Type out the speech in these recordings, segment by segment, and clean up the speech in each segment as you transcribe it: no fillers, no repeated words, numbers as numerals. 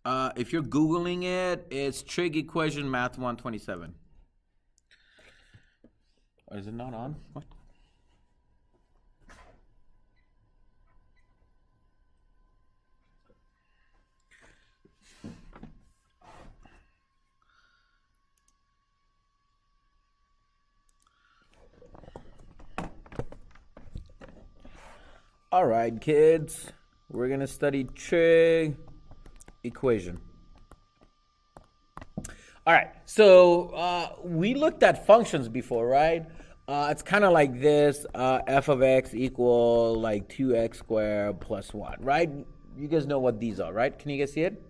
If you're Googling it, it's Trig equation math 127. Is it not on? What? All right, kids. We're going to study trig equation. All right, so we looked at functions before, right? It's kind of like this, f of x equal like 2x squared plus 1, right? You guys know what these are, right? Can you guys see it?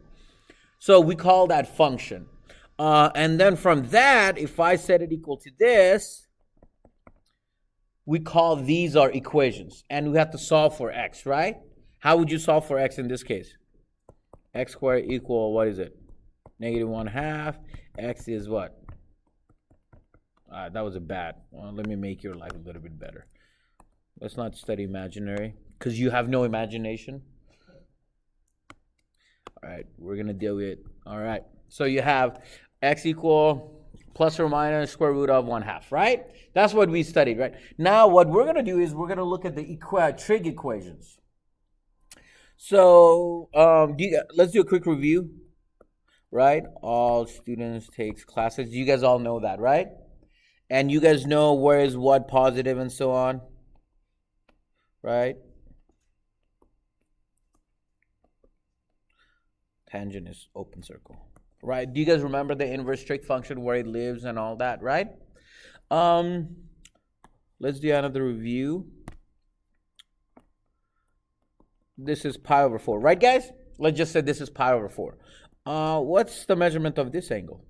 So we call that function. And then from that, if I set it equal to this, we call these our equations. And we have to solve for x, right? How would you solve for x in this case? X squared equal, what is it? Negative 1/2. X is what? That was a bad. Well, let me make your life a little bit better. Let's not study imaginary, because you have no imagination. All right, we're going to deal with it. All right, so you have x equal plus or minus square root of 1/2, right? That's what we studied, right? Now what we're going to do is we're going to look at the trig equations. So let's do a quick review, right? All students takes classes. You guys all know that, right? And you guys know where is what positive and so on, right? Tangent is open circle, right? Do you guys remember the inverse trig function, where it lives and all that, right? Let's do another review. This is pi over 4, right, guys? Let's just say this is pi over 4. What's the measurement of this angle?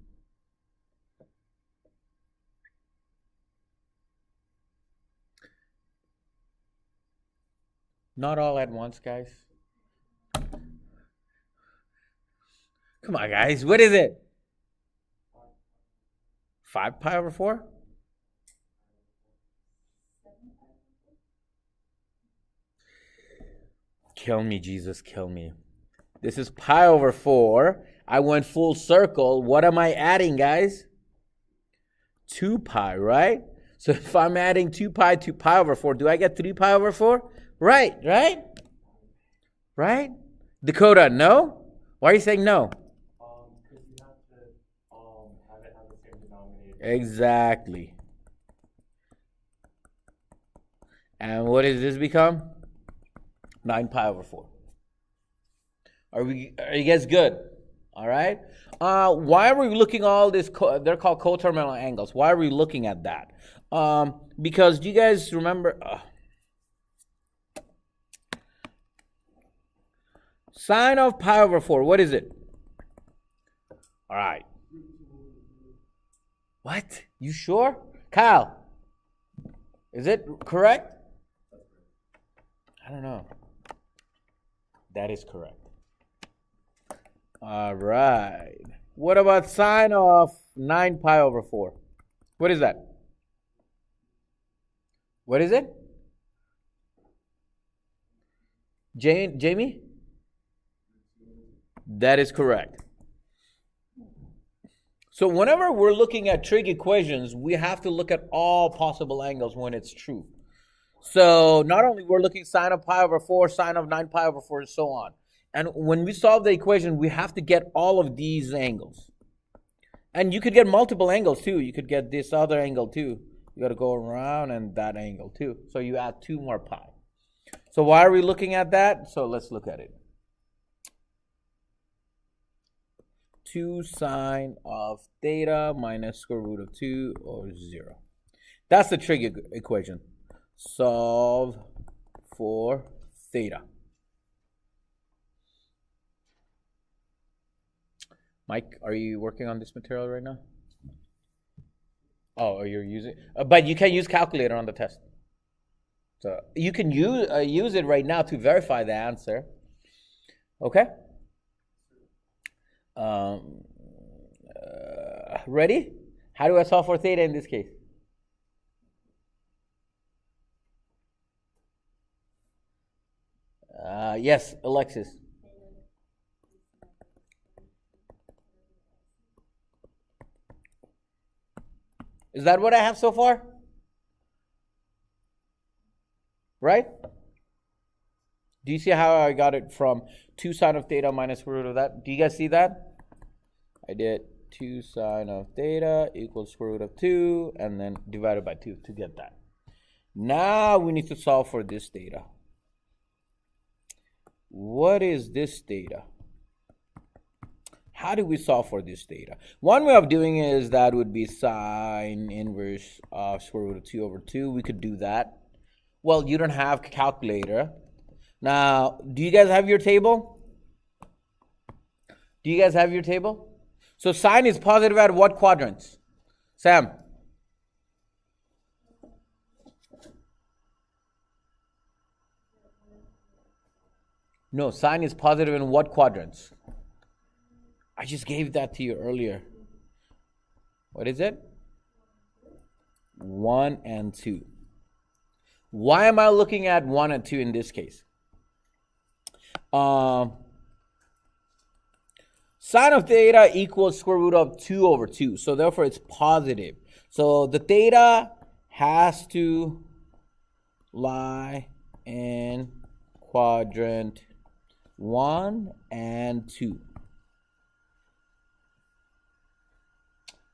Not all at once, guys. Come on, guys. What is it? 5 pi over 4? Kill me, Jesus, kill me. This is pi over 4. I went full circle. What am I adding, guys? 2 pi, right? So if I'm adding 2 pi to pi over 4, do I get 3 pi over 4? Right, right? Right? Dakota, no? Why are you saying no? Because you have to have it have the same denominator. Exactly. And what does this become? 9 pi over 4. Are you guys good? All right. Why are we looking all this? They're called coterminal angles. Why are we looking at that? Because do you guys remember? Sine of pi over 4. What is it? All right. What? You sure? Kyle, is it correct? I don't know. That is correct. All right. What about sine of 9 pi over 4? What is that? What is it? Jamie? That is correct. So whenever we're looking at trig equations, we have to look at all possible angles when it's true. So not only we're looking sine of pi over 4, sine of 9 pi over 4, and so on. And when we solve the equation, we have to get all of these angles. And you could get multiple angles too. You could get this other angle too. You got to go around and that angle too. So you add 2 more pi. So why are we looking at that? So let's look at it. 2 sine of theta minus square root of 2 over 0. That's the trig equation. Solve for theta. Mike, are you working on this material right now? Oh, you're using, but you can use calculator on the test. So you can use it right now to verify the answer. Okay. Ready? How do I solve for theta in this case? Yes, Alexis. Is that what I have so far? Right? Do you see how I got it from 2 sine of theta minus square root of that? Do you guys see that? I did 2 sine of theta equals square root of 2 and then divided by 2 to get that. Now we need to solve for this theta. What is this theta? How do we solve for this theta? One way of doing it is that would be sine inverse of square root of 2 over 2. We could do that. Well, you don't have a calculator. Now, do you guys have your table? Do you guys have your table? So sine is positive at what quadrants? Sam? No, sine is positive in what quadrants? I just gave that to you earlier. What is it? 1 and 2. Why am I looking at 1 and 2 in this case? Sine of theta equals square root of 2 over 2. So therefore it's positive. So the theta has to lie in quadrant 1 and 2.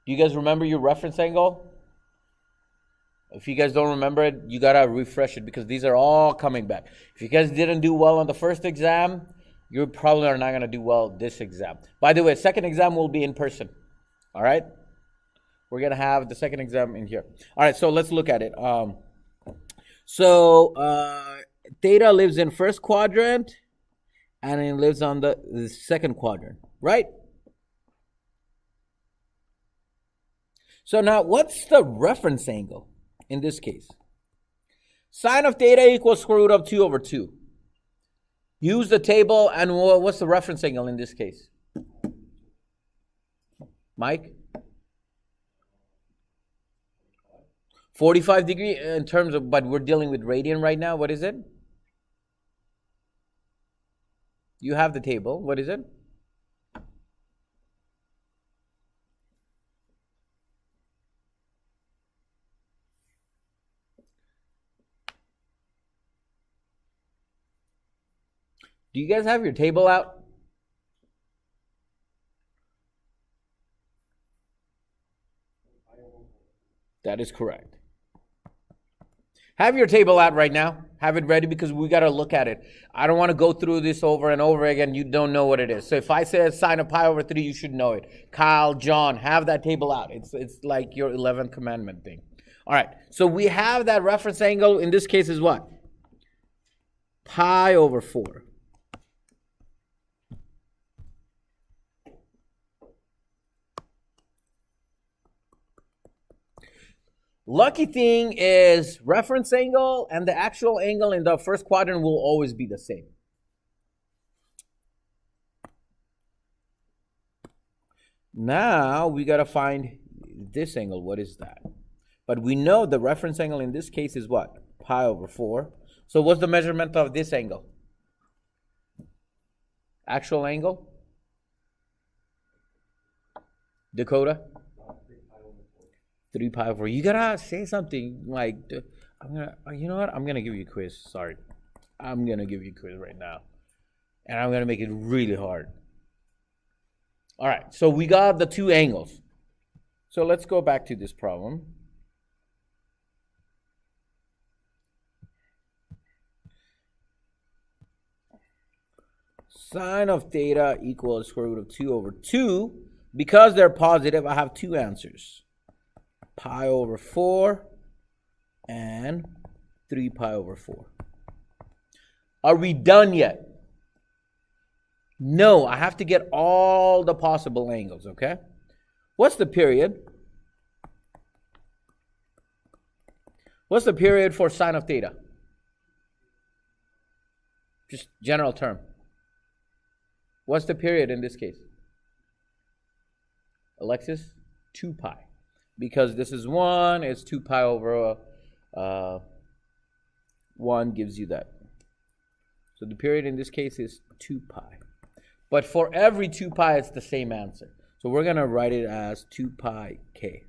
Do you guys remember your reference angle? If you guys don't remember it, you gotta refresh it because these are all coming back. If you guys didn't do well on the first exam, you probably are not gonna do well this exam. By the way, second exam will be in person. All right? We're gonna have the second exam in here. All right, so let's look at it. Theta lives in first quadrant and it lives on the second quadrant, right? So now what's the reference angle in this case? Sine of theta equals square root of 2 over 2. Use the table, and what's the reference angle in this case? Mike? 45 degree in terms of, but we're dealing with radian right now. What is it? You have the table. What is it? Do you guys have your table out? That is correct. Have your table out right now. Have it ready because we got to look at it. I don't want to go through this over and over again. You don't know what it is. So if I say sine of pi over 3, you should know it. Kyle, John, have that table out. It's like your 11th commandment thing. All right. So we have that reference angle. In this case is what? Pi over 4. Lucky thing is reference angle and the actual angle in the first quadrant will always be the same. Now we got to find this angle. What is that? But we know the reference angle in this case is what? Pi over 4. So what's the measurement of this angle? Actual angle? Dakota? 3 pi over 4. You gotta say something like, you know what? I'm gonna give you a quiz. Sorry. I'm gonna give you a quiz right now. And I'm gonna make it really hard. All right, so we got the two angles. So let's go back to this problem. Sine of theta equals square root of 2 over 2. Because they're positive, I have two answers. Pi over 4 and 3 pi over 4. Are we done yet? No, I have to get all the possible angles, okay? What's the period? What's the period for sine of theta? Just general term. What's the period in this case? Alexis? 2 pi. Because this is 1, it's 2 pi over 1 gives you that. So the period in this case is 2 pi. But for every 2 pi, it's the same answer. So we're going to write it as 2 pi k.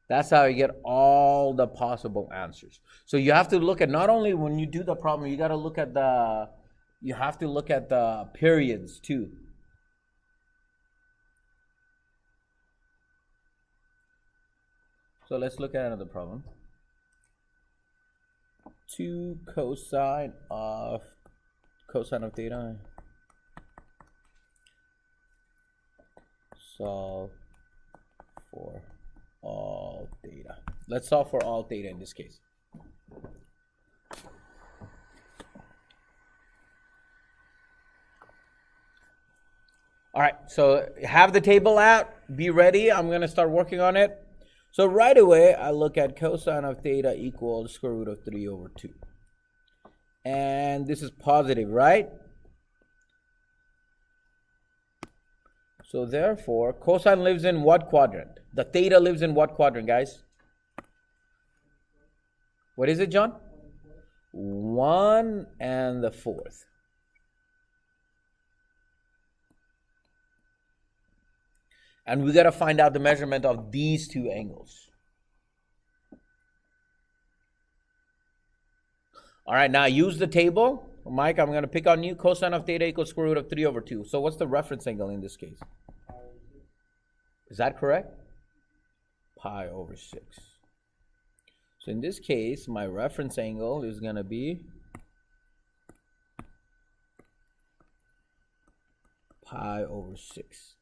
That's how you get all the possible answers. So you have to look at, not only when you do the problem, you have to look at the periods too. So let's look at another problem. 2 cosine of theta. Solve for all theta. Let's solve for all theta in this case. All right, so have the table out, be ready. I'm going to start working on it. So right away, I look at cosine of theta equals square root of 3 over 2. And this is positive, right? So therefore, cosine lives in what quadrant? The theta lives in what quadrant, guys? What is it, John? 1 and the 4th. And we got to find out the measurement of these two angles. All right, now use the table. Mike, I'm going to pick on you. Cosine of theta equals square root of 3 over 2. So what's the reference angle in this case? Is that correct? Pi over 6. So in this case, my reference angle is going to be pi over 6.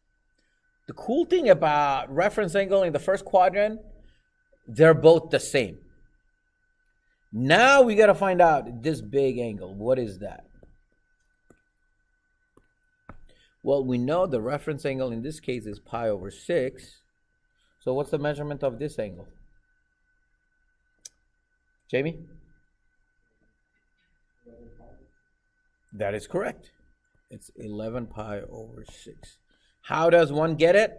The cool thing about reference angle in the first quadrant, they're both the same. Now we got to find out this big angle. What is that? Well, we know the reference angle in this case is pi over 6. So what's the measurement of this angle? Jamie? That is correct. It's 11 pi over 6. How does one get it?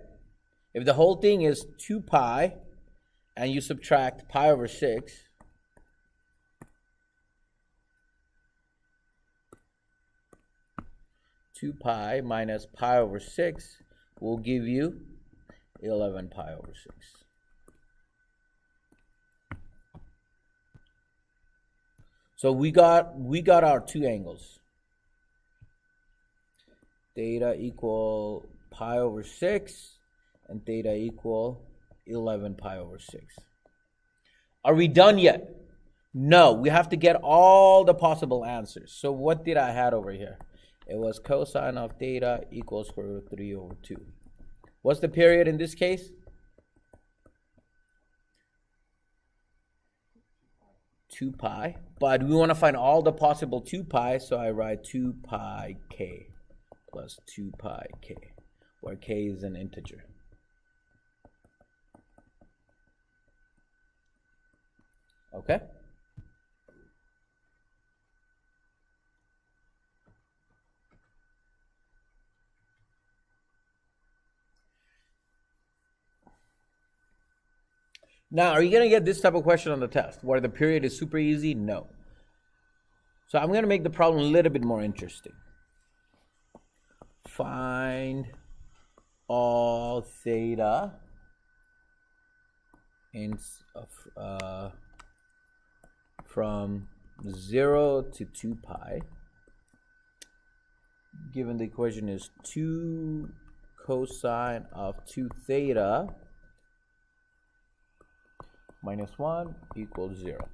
If the whole thing is 2 pi and you subtract pi over 6, two pi minus pi over 6 will give you 11 pi over 6. So we got our two angles. Theta equal pi over 6 and theta equal 11 pi over 6. Are we done yet? No, we have to get all the possible answers. So what did I have over here? It was cosine of theta equals square root of 3 over 2. What's the period in this case? 2 pi. But we want to find all the possible 2 pi, so I write 2 pi k plus 2 pi k, where k is an integer. Okay? Now, are you going to get this type of question on the test where the period is super easy? No. So I'm going to make the problem a little bit more interesting. Find all theta from 0 to 2 pi. Given the equation is 2 cosine of 2 theta minus 1 equals 0.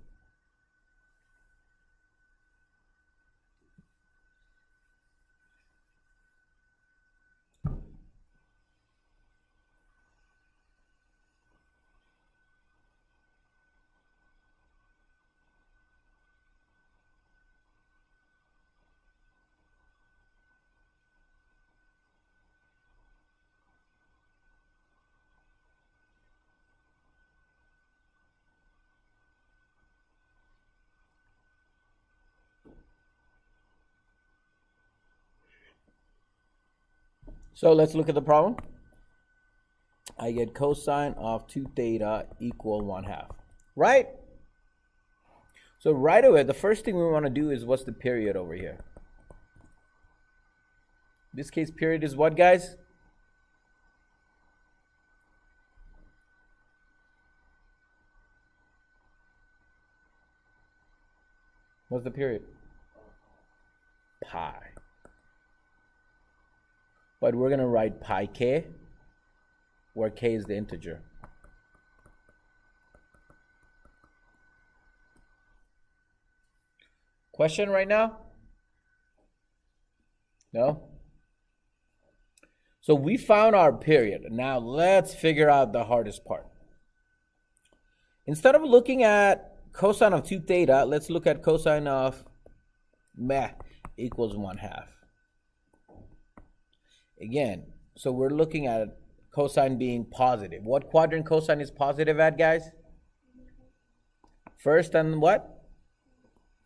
So let's look at the problem. I get cosine of 2 theta equal 1/2, right? So right away, the first thing we want to do is what's the period over here? This case period is what, guys? What's the period? Pi. But we're going to write pi k, where k is the integer. Question right now? No? So we found our period. Now let's figure out the hardest part. Instead of looking at cosine of 2 theta, let's look at cosine of meh equals 1/2. Again, so we're looking at cosine being positive. What quadrant cosine is positive at, guys? First and what?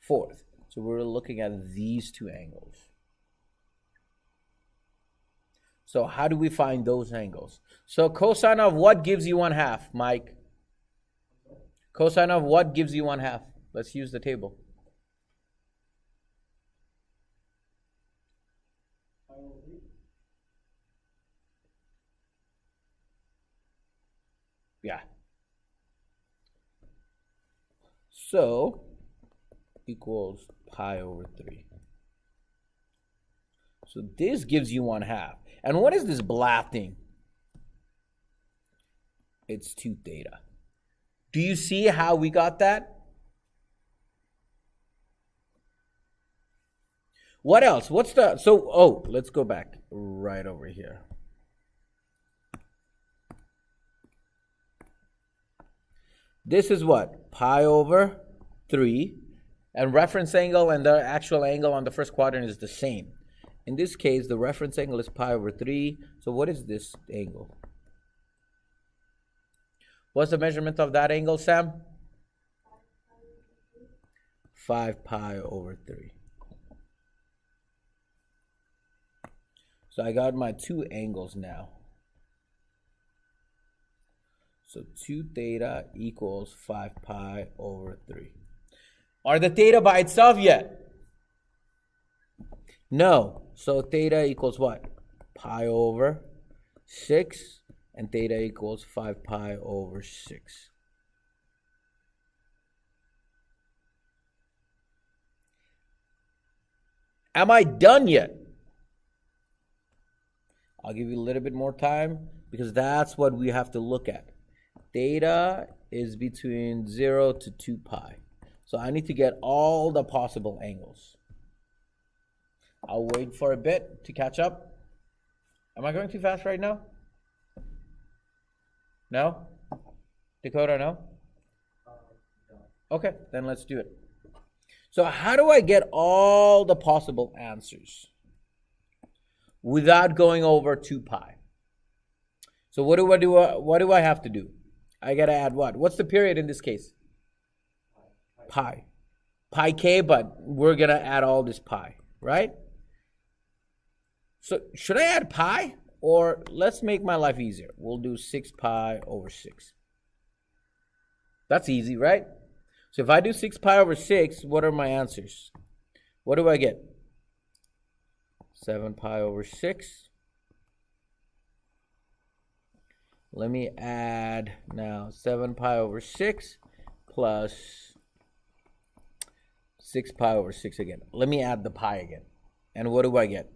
Fourth. So we're looking at these two angles. So how do we find those angles? So cosine of what gives you 1/2, Mike? Cosine of what gives you 1/2? Let's use the table. Yeah. So equals pi over 3. So this gives you 1/2. And what is this black thing? It's 2 theta. Do you see how we got that? What else? What's the, so, let's go back right over here. This is what? Pi over 3. And reference angle and the actual angle on the first quadrant is the same. In this case, the reference angle is pi over 3. So what is this angle? What's the measurement of that angle, Sam? 5 pi over 3. So I got my two angles now. So 2 theta equals 5 pi over 3. Are the theta by itself yet? No. So theta equals what? Pi over 6. And theta equals 5 pi over 6. Am I done yet? I'll give you a little bit more time because that's what we have to look at. Theta is between 0 to 2 pi. So I need to get all the possible angles. I'll wait for a bit to catch up. Am I going too fast right now? No? Dakota, no? Okay, then let's do it. So how do I get all the possible answers without going over 2 pi? So what do I have to do? I got to add what? What's the period in this case? Pi. Pi k, but we're going to add all this pi, right? So should I add pi? Or let's make my life easier. We'll do 6 pi over 6. That's easy, right? So if I do 6 pi over 6, what are my answers? What do I get? 7 pi over 6. Let me add now 7 pi over 6 plus 6 pi over 6 again. Let me add the pi again. And what do I get?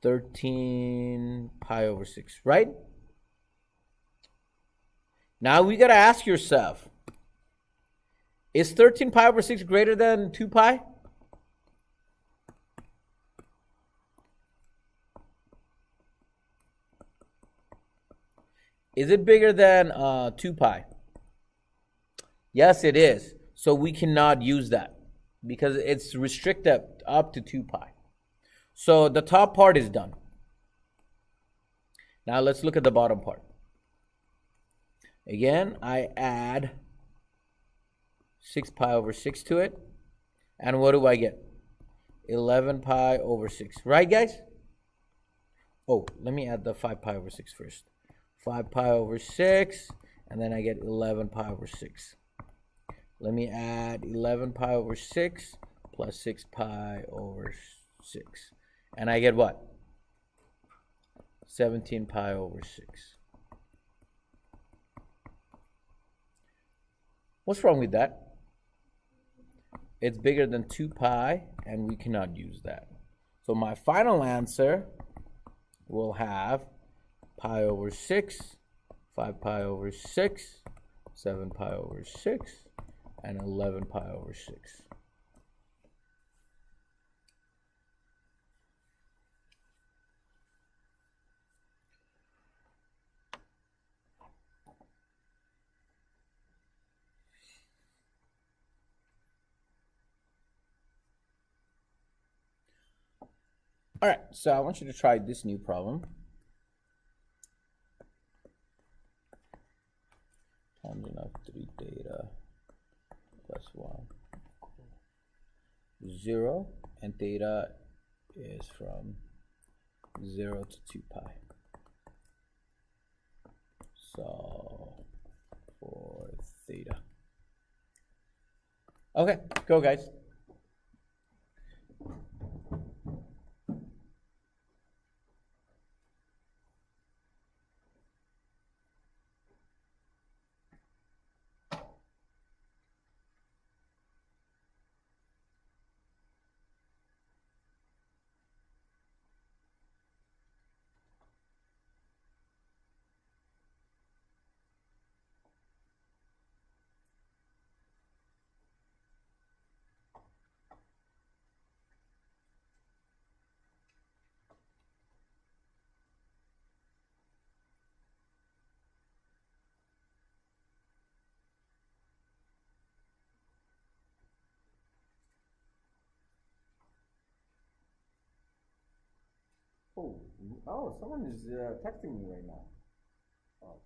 13 pi over 6, right? Now we got to ask yourself, is 13 pi over 6 greater than 2 pi? Is it bigger than 2 pi? Yes, it is. So we cannot use that because it's restricted up to 2 pi. So the top part is done. Now let's look at the bottom part. Again, I add 6 pi over 6 to it. And what do I get? 11 pi over 6. Right, guys? Oh, let me add the 5 pi over 6 first. 5 pi over 6. And then I get 11 pi over 6. Let me add 11 pi over 6 plus 6 pi over 6. And I get what? 17 pi over 6. What's wrong with that? It's bigger than 2 pi, and we cannot use that. So my final answer will have pi over 6, 5 pi over 6, 7 pi over 6, and 11 pi over 6. All right, so I want you to try this new problem. Tangent of 3 theta plus 1 0, and theta is from 0 to 2 pi. So for theta. Okay, go guys. Oh, someone is texting me right now. Oh,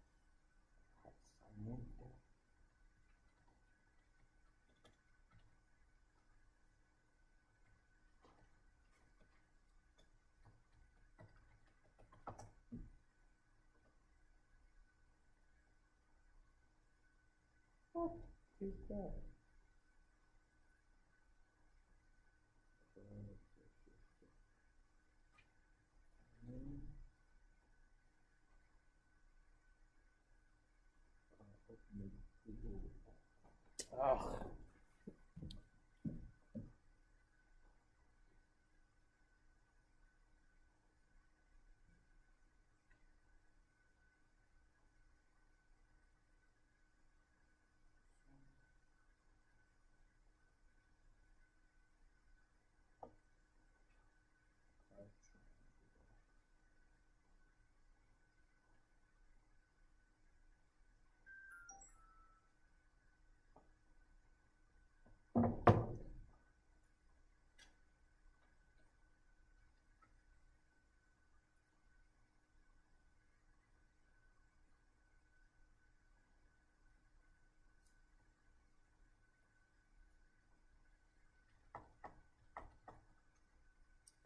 what is that? Oh.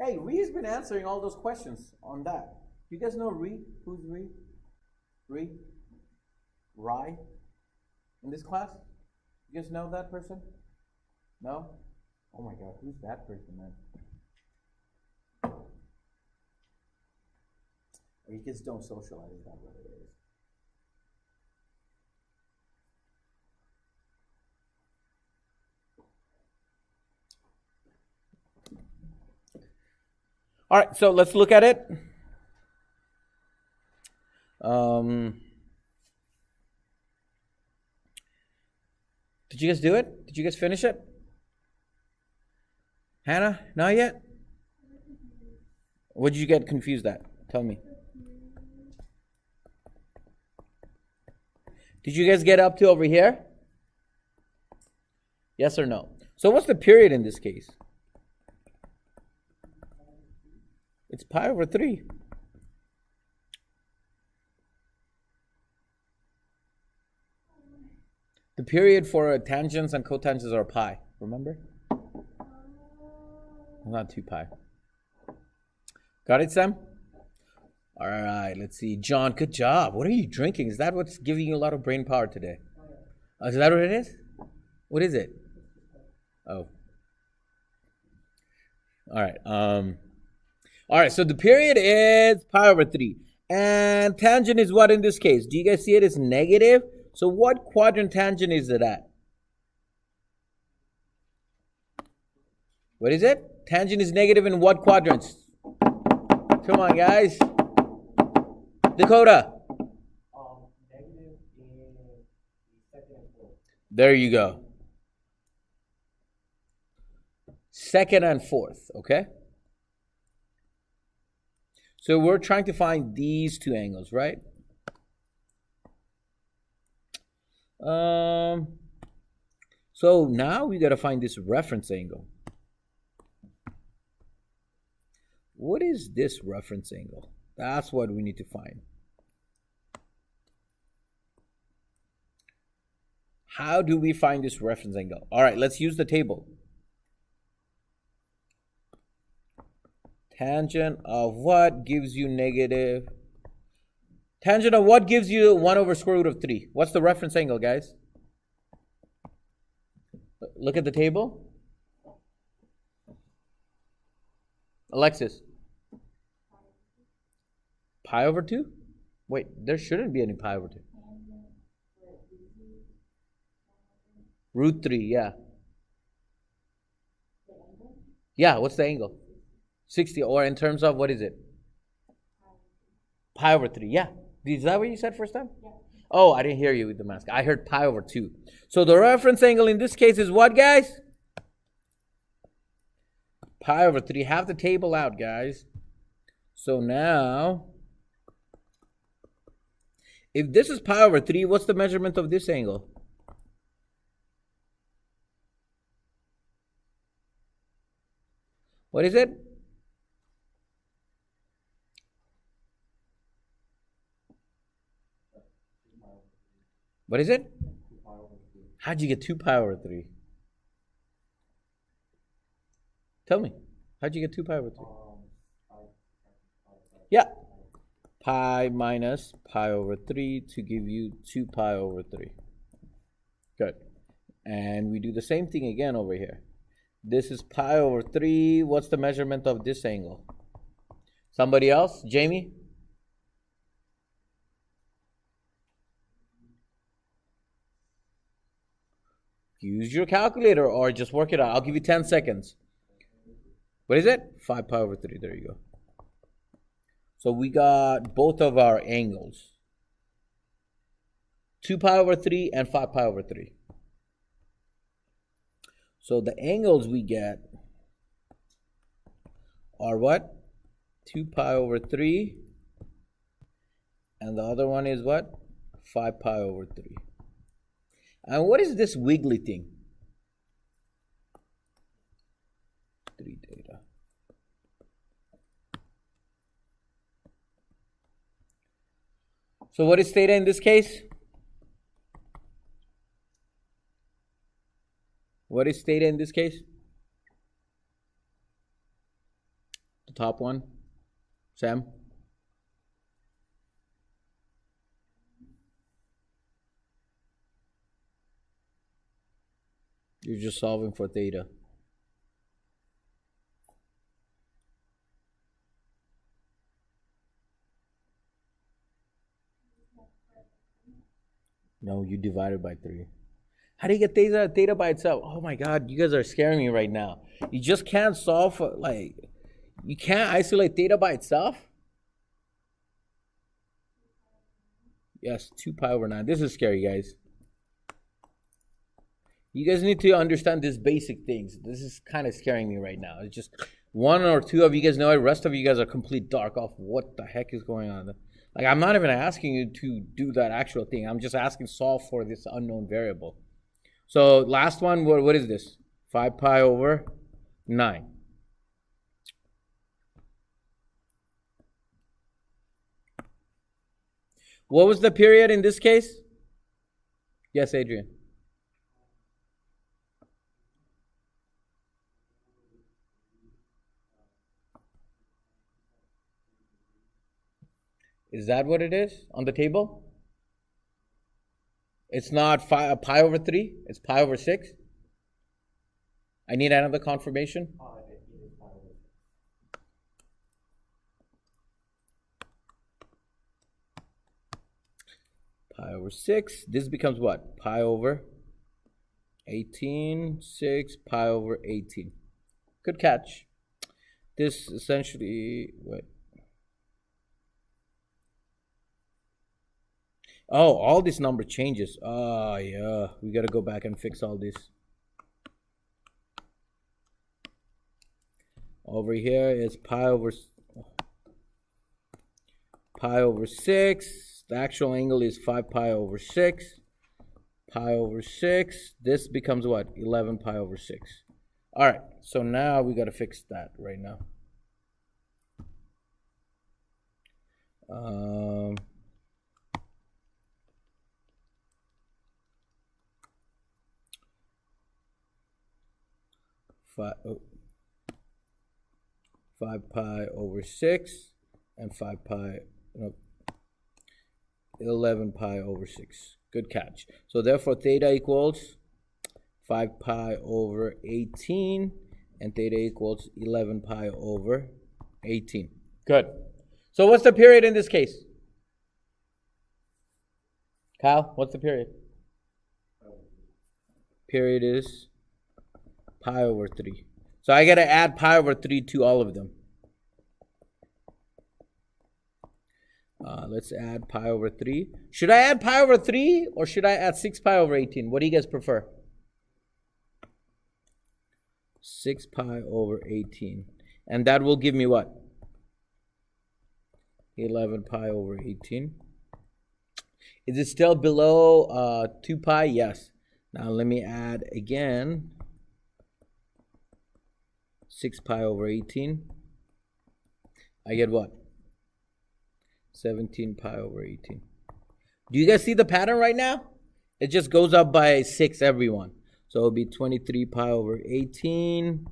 Hey, Ree's been answering all those questions on that. You guys know Ree? Who's Ree? Ree? Rye? In this class? You guys know that person? No? Oh my god, who's that person, man? You kids don't socialize that way. All right, so let's look at it. Did you guys do it? Did you guys finish it? Hannah, not yet? What did you get confused at? Tell me. Did you guys get up to over here? Yes or no? So what's the period in this case? It's pi over 3. The period for tangents and cotangents are pi, remember? Not 2 pi. Got it, Sam? All right, let's see. John, good job. What are you drinking? Is that what's giving you a lot of brain power today? Is that what it is? What is it? Oh. All right. All right, so the period is pi over 3. And tangent is what in this case? Do you guys see it as negative? So what quadrant tangent is it at? What is it? Tangent is negative in what quadrants? Come on, guys. Dakota. Negative in the second and fourth. There you go. Second and fourth, okay? So we're trying to find these two angles, right? So now we got to find this reference angle. What is this reference angle? That's what we need to find. How do we find this reference angle? All right, let's use the table. Tangent of what gives you negative? Tangent of what gives you 1 over square root of 3? What's the reference angle, guys? Look at the table. Alexis. Pi over 2? Wait, there shouldn't be any pi over 2. Root 3, yeah. Yeah, what's the angle? 60, or in terms of, what is it? Pi over 3, yeah. Is that what you said first time? Yeah. Oh, I didn't hear you with the mask. I heard pi over 2. So the reference angle in this case is what, guys? Pi over 3. Have the table out, guys. So now, if this is pi over 3, what's the measurement of this angle? What is it? What is it? How'd you get 2 pi over 3? Tell me. How'd you get 2 pi over 3? Yeah. Pi minus pi over 3 to give you 2 pi over 3. Good. And we do the same thing again over here. This is pi over 3. What's the measurement of this angle? Somebody else? Jamie? Use your calculator or just work it out. I'll give you 10 seconds. What is it? 5 pi over 3. There you go. So we got both of our angles. 2 pi over 3 and 5 pi over 3. So the angles we get are what? 2 pi over 3. And the other one is what? 5 pi over 3. And what is this wiggly thing? 3 theta. So what is theta in this case? What is theta in this case? The top one. Sam? You're just solving for theta. No, you divide it by 3. How do you get theta by itself? Oh my God, you guys are scaring me right now. You just can't solve for, like, you can't isolate theta by itself? Yes, 2 pi over 9. This is scary, guys. You guys need to understand these basic things. This is kind of scaring me right now. It's just one or two of you guys know it. The rest of you guys are complete dark off. What the heck is going on? Like, I'm not even asking you to do that actual thing. I'm just asking solve for this unknown variable. So last one, what is this? 5 pi over 9. What was the period in this case? Yes, Adrian. Is that what it is on the table? It's not pi over 3. It's pi over 6. I need another confirmation. Pi over 6. This becomes what? Pi over 18. 6 pi over 18. Good catch. This essentially, what? Oh, all this number changes. Oh, yeah. We got to go back and fix all this. Over here is pi over 6. The actual angle is 5 pi over 6. Pi over 6. This becomes what? 11 pi over 6. All right. So now we got to fix that right now. 5 pi over 6 and 5 pi, no, 11 pi over 6. Good catch. So therefore theta equals 5 pi over 18 and theta equals 11 pi over 18. Good. So what's the period in this case? Kyle, what's the period? Period is pi over 3. So I got to add pi over 3 to all of them. Let's add pi over 3. Should I add pi over 3 or should I add 6 pi over 18? What do you guys prefer? 6 pi over 18. And that will give me what? 11 pi over 18. Is it still below 2 pi? Yes. Now let me add again 6 pi over 18. I get what? 17 pi over 18. Do you guys see the pattern right now? It just goes up by 6, everyone. So it'll be 23 pi over 18,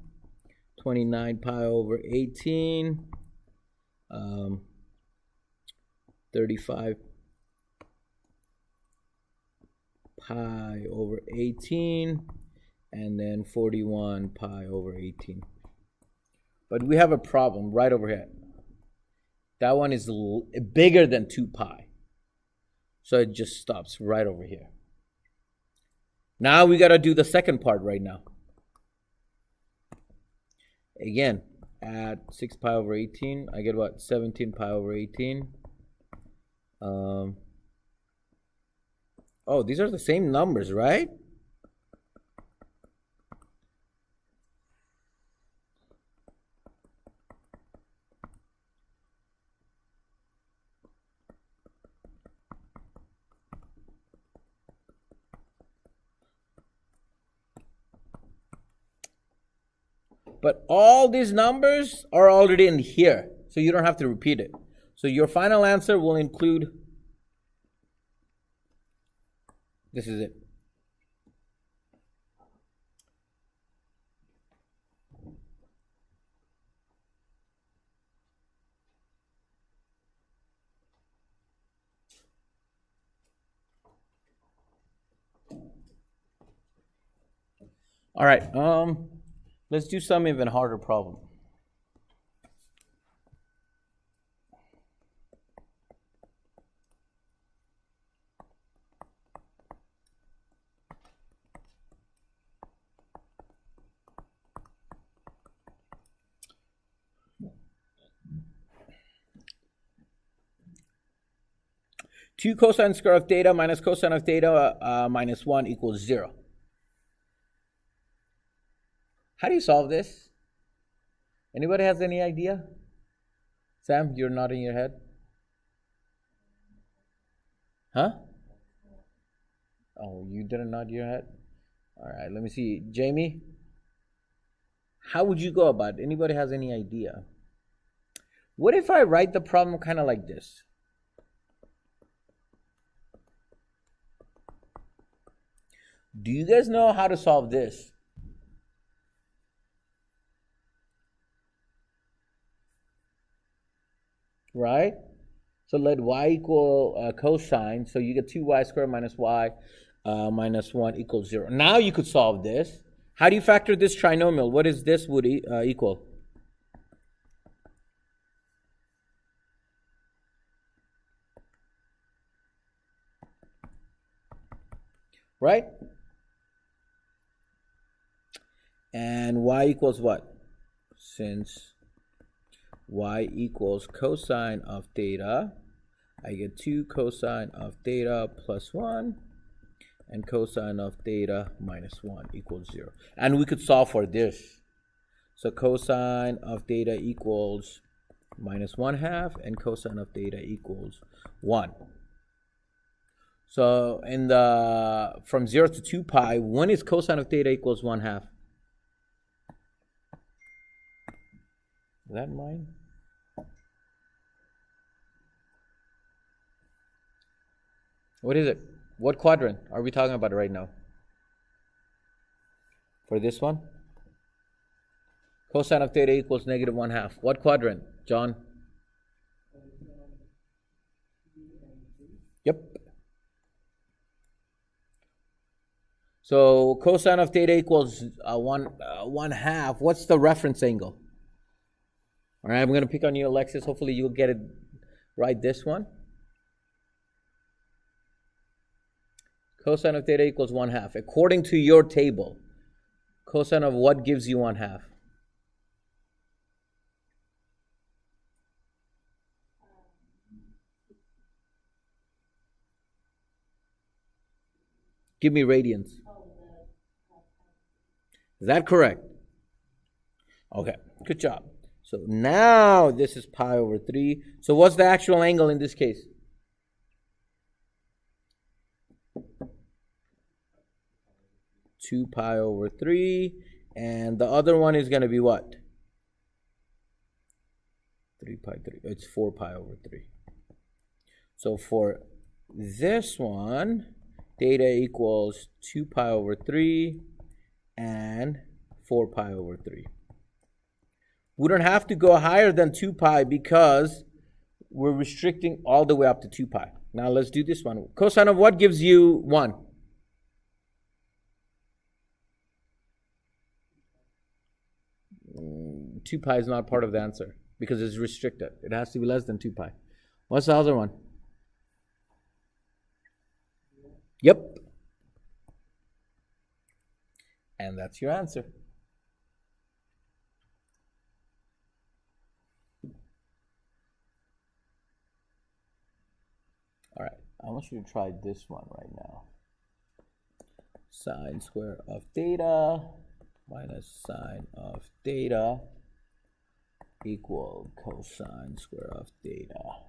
29 pi over 18, 35 pi over 18, and then 41 pi over 18. But we have a problem right over here. That one is bigger than 2 pi. So it just stops right over here. Now we got to do the second part right now. Again, add 6 pi over 18. I get what? 17 pi over 18. Oh, these are the same numbers, right? But all these numbers are already in here, so you don't have to repeat it. So your final answer will include, this is it. All right, let's do some even harder problem. Two cosine square of theta minus cosine of theta minus 1 equals 0. How do you solve this? Anybody has any idea? Sam, you're nodding your head. Huh? Oh, you didn't nod your head? All right, let me see. Jamie, how would you go about it? Anybody has any idea? What if I write the problem kind of like this? Do you guys know how to solve this? Right? So let y equal cosine. So you get 2y squared minus y minus 1 equals 0. Now you could solve this. How do you factor this trinomial? What is this would equal? Right? And y equals what? since y equals cosine of theta, I get 2 cosine of theta plus 1 and cosine of theta minus 1 equals 0. And we could solve for this. So cosine of theta equals minus 1/2 and cosine of theta equals 1. So in the from 0 to 2 pi, when is cosine of theta equals 1/2? Is that mine? What is it? What quadrant are we talking about right now? For this one? Cosine of theta equals negative 1/2. What quadrant, John? Yep. So cosine of theta equals 1/2. What's the reference angle? All right, I'm going to pick on you, Alexis. Hopefully you'll get it right this one. Cosine of theta equals 1/2. According to your table, cosine of what gives you 1/2? Give me radians. Is that correct? Okay, good job. So now this is pi over 3. So what's the actual angle in this case? Two pi over 3. And the other one is going to be what? 3 pi 3. It's 4 pi over 3. So for this one, theta equals 2 pi over 3 and 4 pi over 3. We don't have to go higher than 2 pi because we're restricting all the way up to 2 pi. Now let's do this one. Cosine of what gives you 1? Mm, 2 pi is not part of the answer because it's restricted. It has to be less than 2 pi. What's the other one? Yep. And that's your answer. All right, I want you to try this one right now. Sine square of theta minus sine of theta equal cosine square of theta.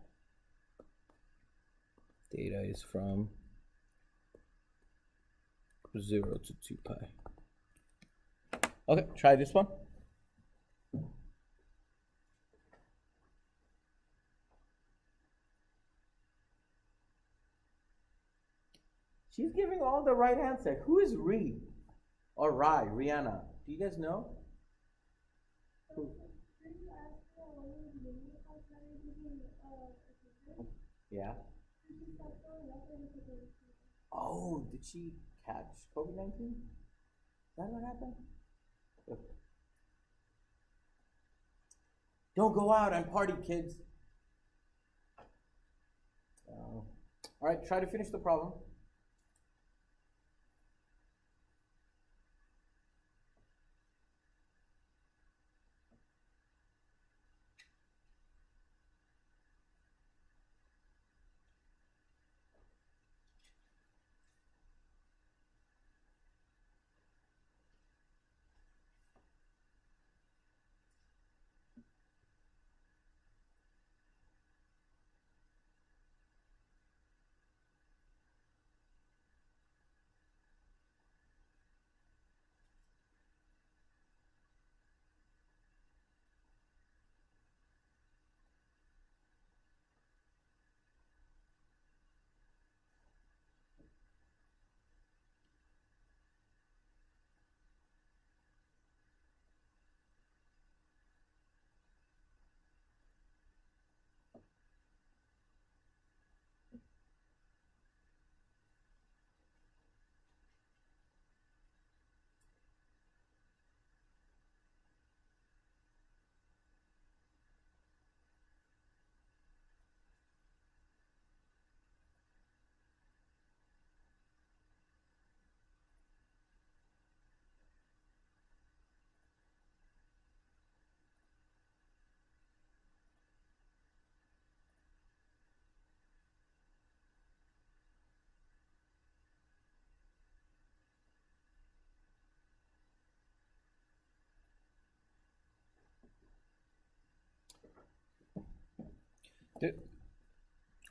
Theta is from 0 to 2 pi. Okay, try this one. She's giving all the right answer. Who is Ree? Or Rai? Rihanna? Do you guys know? Who? Yeah. Oh, did she catch COVID-19? Is that what happened? Okay. Don't go out and party, kids. All right, try to finish the problem.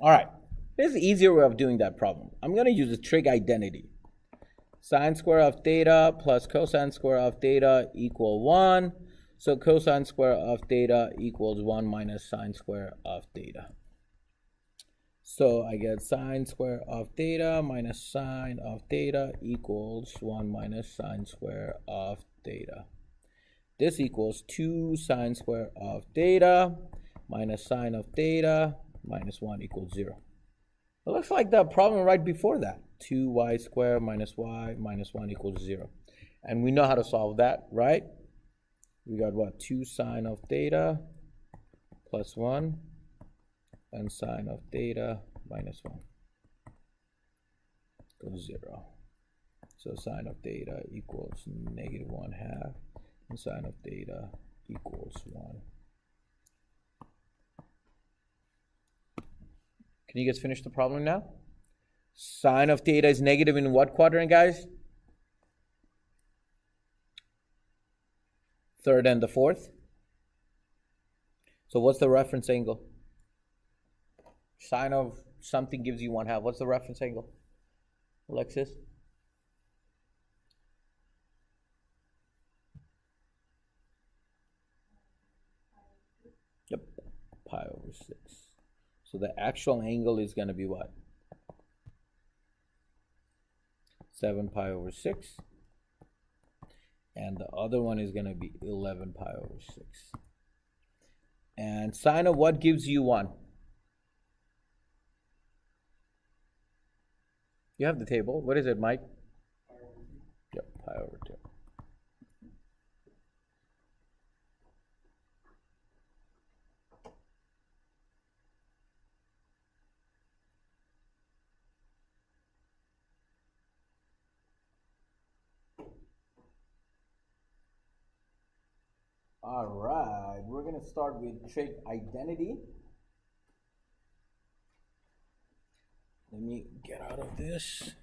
All right. Here's the easier way of doing that problem. I'm going to use the trig identity. Sine square of theta plus cosine square of theta equal 1. So cosine square of theta equals 1 minus sine square of theta. So I get sine square of theta minus sine of theta equals 1 minus sine square of theta. This equals 2 sine square of theta minus sine of theta minus 1 equals 0. It looks like the problem right before that. 2y squared minus y minus 1 equals 0. And we know how to solve that, right? We got what? 2 sine of theta plus 1 and sine of theta minus 1 equals 0. So sine of theta equals negative 1/2 and sine of theta equals 1. Can you guys finish the problem now? Sine of theta is negative in what quadrant, guys? Third and the fourth. So what's the reference angle? Sine of something gives you 1/2. What's the reference angle? Alexis? Yep, pi over 6. So the actual angle is going to be what? 7 pi over 6. And the other one is going to be 11 pi over 6. And sine of what gives you 1? You have the table. What is it, Mike? Yep, pi over 2. All right, we're going to start with trig identity. Let me get out of this.